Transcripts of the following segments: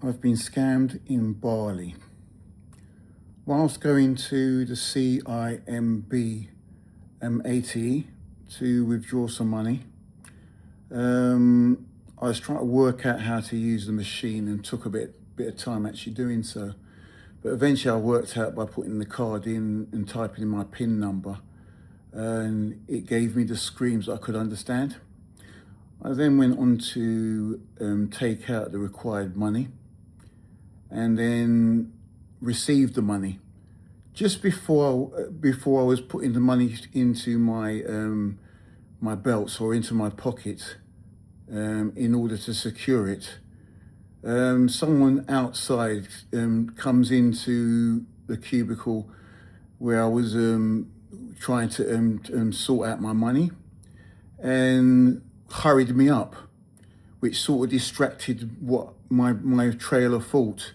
I've been scammed in Bali. Whilst going to the CIMB ATE to withdraw some money, I was trying to work out how to use the machine and took a bit of time actually doing so. But eventually I worked out by putting the card in and typing in my PIN number, and it gave me the screens I could understand. I then went on to take out the required money and then received the money. Just before I was putting the money into my my belts or into my pocket in order to secure it, someone outside comes into the cubicle where I was trying to sort out my money and hurried me up, which sort of distracted what my trail of thought.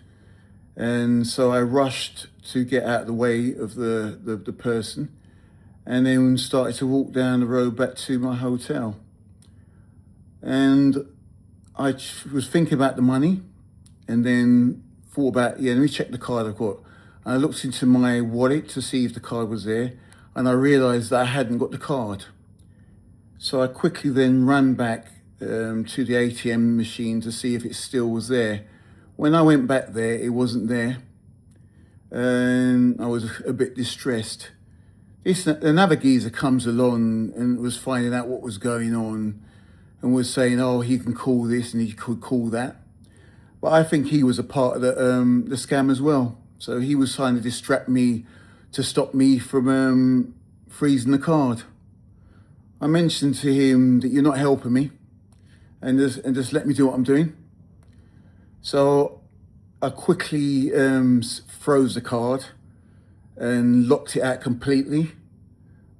And so I rushed to get out of the way of the person, and then started to walk down the road back to my hotel. And I was thinking about the money, and then thought about, let me check the card I've got. And I looked into my wallet to see if the card was there, and I realized that I hadn't got the card. So I quickly then ran back to the ATM machine to see if it still was there. When I went back there, it wasn't there, and I was a bit distressed. Another geezer comes along and was finding out what was going on and was saying, oh, he can call this and he could call that. But I think he was a part of the scam as well. So he was trying to distract me to stop me from freezing the card. I mentioned to him that you're not helping me, and just let me do what I'm doing. So I quickly froze the card and locked it out completely,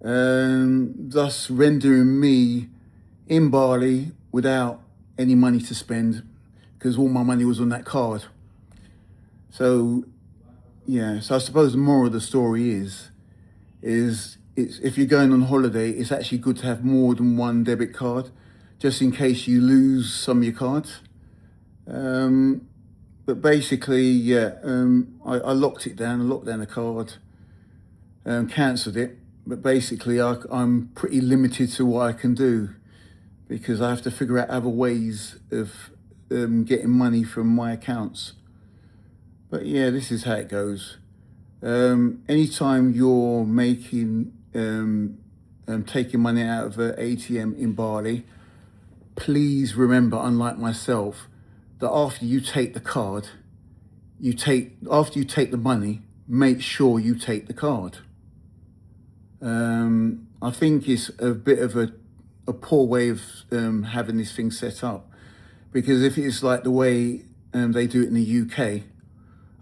thus rendering me in Bali without any money to spend, because all my money was on that card. So I suppose the moral of the story is if you're going on holiday, it's actually good to have more than one debit card, just in case you lose some of your cards. But basically, I locked it down, I locked down the card, cancelled it. But basically, I'm pretty limited to what I can do, because I have to figure out other ways of getting money from my accounts. But yeah, this is how it goes. Anytime you're making, taking money out of an ATM in Bali, please remember, unlike myself, that after you take the card, after you take the money, make sure you take the card. I think it's a bit of a poor way of having this thing set up, because if it's like the way they do it in the UK,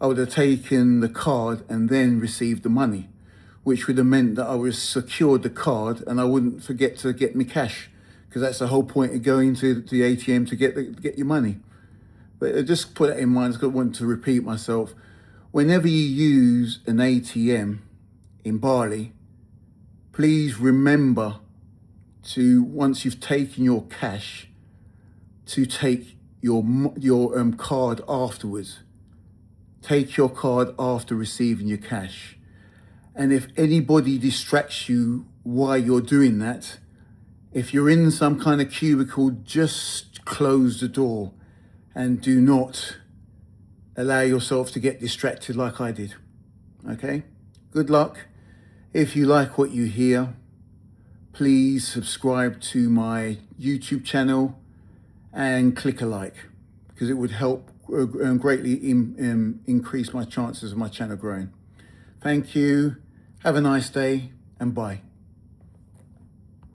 I would have taken the card and then received the money, which would have meant that I was secured the card and I wouldn't forget to get me cash, because that's the whole point of going to the ATM, to get your money. But just put that in mind. I don't want to repeat myself. Whenever you use an ATM in Bali, please remember to, once you've taken your cash, to take your card afterwards. Take your card after receiving your cash. And if anybody distracts you while you're doing that, if you're in some kind of cubicle, just close the door and do not allow yourself to get distracted like I did. Okay? Good luck. If you like what you hear, please subscribe to my YouTube channel and click a like, because it would help greatly increase my chances of my channel growing. Thank you. Have a nice day, and bye.